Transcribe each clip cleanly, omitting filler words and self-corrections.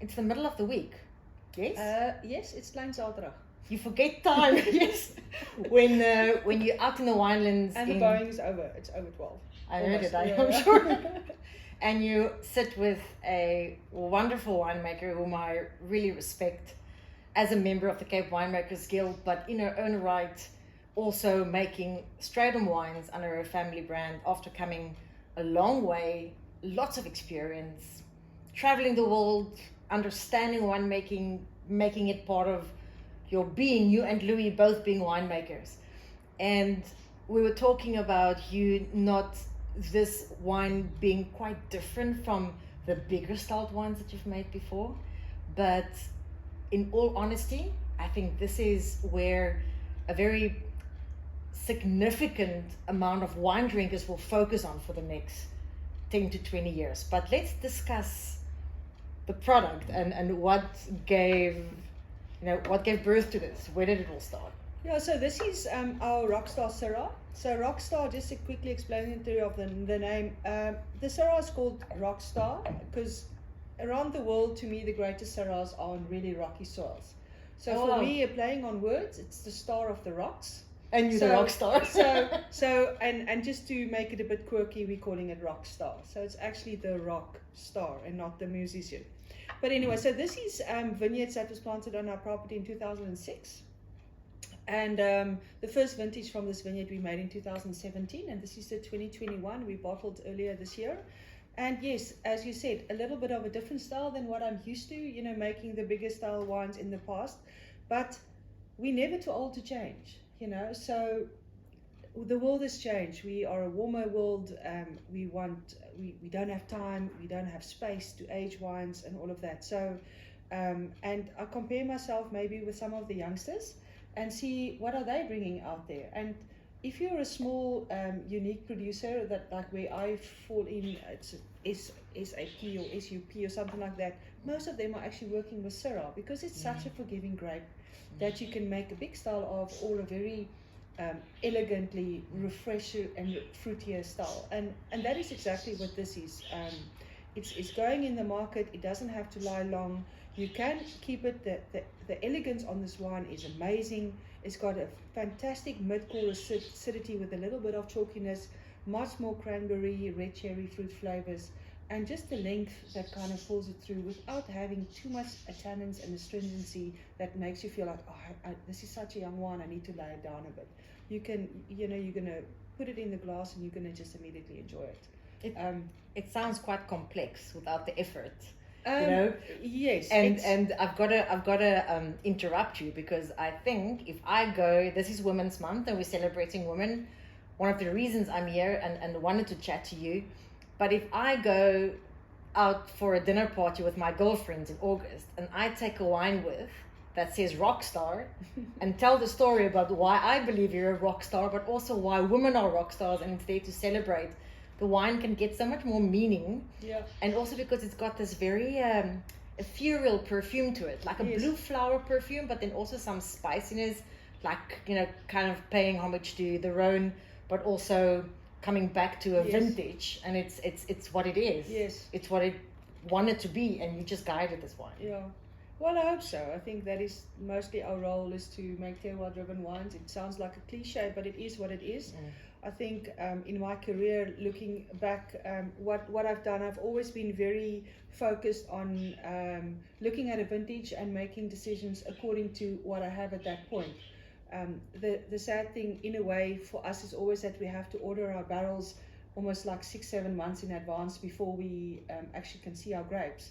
It's the middle of the week. Yes? Yes, it's Klein Zaterdag. You forget time, yes. When you're out in the winelands. And the bowing is over. It's over 12. I heard it, I'm sure. And you sit with a wonderful winemaker whom I really respect as a member of the Cape Winemakers Guild, but in her own right, also making Strydom wines under her family brand after coming a long way, lots of experience, traveling the world, understanding winemaking, making it part of your being, you and Louis both being winemakers. And we were talking about you not this wine being quite different from the bigger stout wines that you've made before, but in all honesty, I think this is where a very significant amount of wine drinkers will focus on for the next 10 to 20 years. But let's discuss the product and what gave birth to this. Where did it all start? Yeah, so this is our Rockstar Syrah. So Rockstar, just to quickly explain the theory of the name, the Syrah is called Rockstar because around the world, to me, the greatest Syrahs are on really rocky soils. So for me, playing on words, it's the star of the rocks. And you're the rock star. so and just to make it a bit quirky, we're calling it Rockstar. So it's actually the rock star and not the musician. But anyway, so this is vineyards that was planted on our property in 2006. And the first vintage from this vineyard we made in 2017, and this is the 2021 we bottled earlier this year. And yes, as you said, a little bit of a different style than what I'm used to, making the bigger style wines in the past. But we're never too old to change, so the world has changed. We are a warmer world. We don't have time, we don't have space to age wines and all of that. So, and I compare myself maybe with some of the youngsters and see what are they bringing out there. And if you're a small, unique producer that like where I fall in, it's SAP or SUP or something like that, most of them are actually working with Syrah because it's such a forgiving grape that you can make a big style of or a very elegantly refresher and fruitier style. And that is exactly what this is. It's going in the market. It doesn't have to lie long. You can keep it. The elegance on this wine is amazing. It's got a fantastic mid-core acidity with a little bit of chalkiness, much more cranberry, red cherry fruit flavors, and just the length that kind of pulls it through without having too much tannins and astringency that makes you feel like, this is such a young wine, I need to lay it down a bit. You can, you're going to put it in the glass and you're going to just immediately enjoy it. It sounds quite complex without the effort. Yes, and I've got to interrupt you because I think if I go, this is Women's Month and we're celebrating women. One of the reasons I'm here and wanted to chat to you, but if I go out for a dinner party with my girlfriends in August and I take a wine with that says rock star and tell the story about why I believe you're a rock star, but also why women are rock stars, and it's there to celebrate, the wine can get so much more meaning. Yeah. And also because it's got this very ethereal perfume to it, like a blue flower perfume, but then also some spiciness, like, kind of paying homage to the Rhone, but also coming back to a vintage. And it's what it is. Yes. It's what it wanted to be, and you just guided this wine. Yeah. Well, I hope so. I think that is mostly our role, is to make terroir-driven wines. It sounds like a cliche, but it is what it is. I think in my career, looking back, what I've done, I've always been very focused on looking at a vintage and making decisions according to what I have at that point. The sad thing, in a way, for us is always that we have to order our barrels almost like 6-7 months in advance before we actually can see our grapes.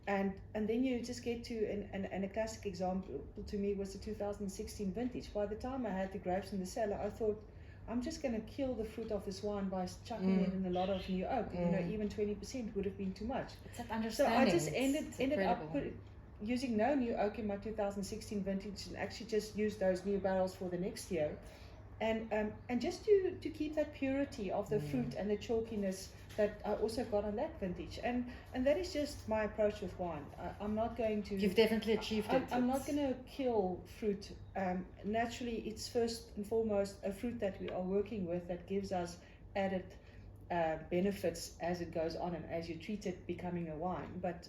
And then you just get to, and a classic example to me was the 2016 vintage. By the time I had the grapes in the cellar, I thought, I'm just going to kill the fruit of this wine by chucking it in a lot of new oak. Even 20% would have been too much. It's that understanding. So I just ended up using no new oak in my 2016 vintage and actually just used those new barrels for the next year. And just to keep that purity of the fruit and the chalkiness that I also got on that vintage. And that is just my approach with wine. I'm not going to... You've definitely achieved it. I'm not going to kill fruit. Naturally, it's first and foremost a fruit that we are working with that gives us added benefits as it goes on and as you treat it becoming a wine. But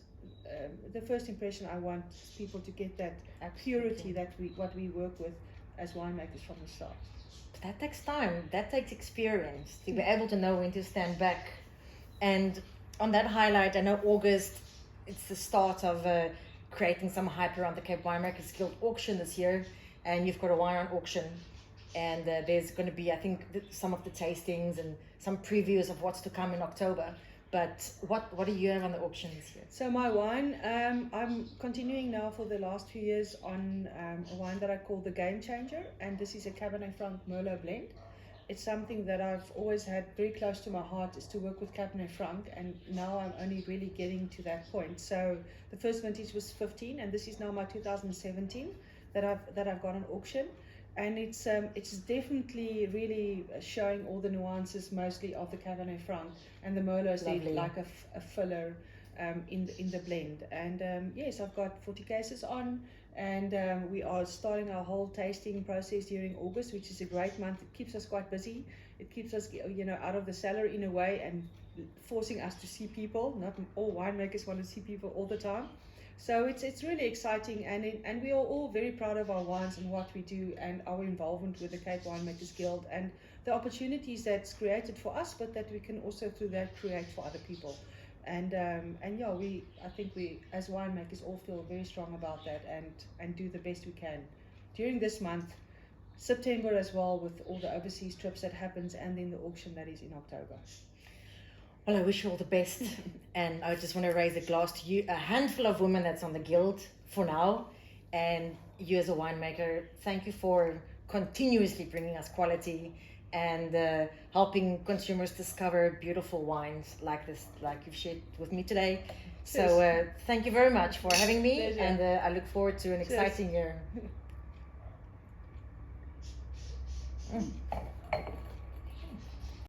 the first impression I want people to get that Absolutely. purity that what we work with as winemakers from the start. But that takes time, that takes experience to be able to know when to stand back. And on that highlight, I know August, it's the start of creating some hype around the Cape Winemakers Guild auction this year, and you've got a wine auction, and there's going to be, I think, some of the tastings and some previews of what's to come in October. But what do you have on the auction this year? So my wine, I'm continuing now for the last few years on a wine that I call the Game Changer, and this is a Cabernet Franc Merlot blend. It's something that I've always had very close to my heart, is to work with Cabernet Franc, and now I'm only really getting to that point. So the first vintage was 15, and this is now my 2017 that I've got on auction. And it's definitely really showing all the nuances, mostly of the Cabernet Franc, and the Merlot is like a filler in the blend. And yes, I've got 40 cases on, and we are starting our whole tasting process during August, which is a great month. It keeps us quite busy. It keeps us, out of the cellar in a way, and forcing us to see people. Not all winemakers want to see people all the time. So it's really exciting, and we are all very proud of our wines and what we do, and our involvement with the Cape Winemakers Guild, and the opportunities that's created for us, but that we can also through that create for other people. And yeah, I think we as winemakers all feel very strong about that, and do the best we can during this month, September as well, with all the overseas trips that happens, and then the auction that is in October. Well, I wish you all the best, and I just want to raise a glass to you, a handful of women that's on the guild for now, and you as a winemaker. Thank you for continuously bringing us quality and helping consumers discover beautiful wines like this, like you've shared with me today. So thank you very much for having me. Pleasure. And I look forward to an exciting year.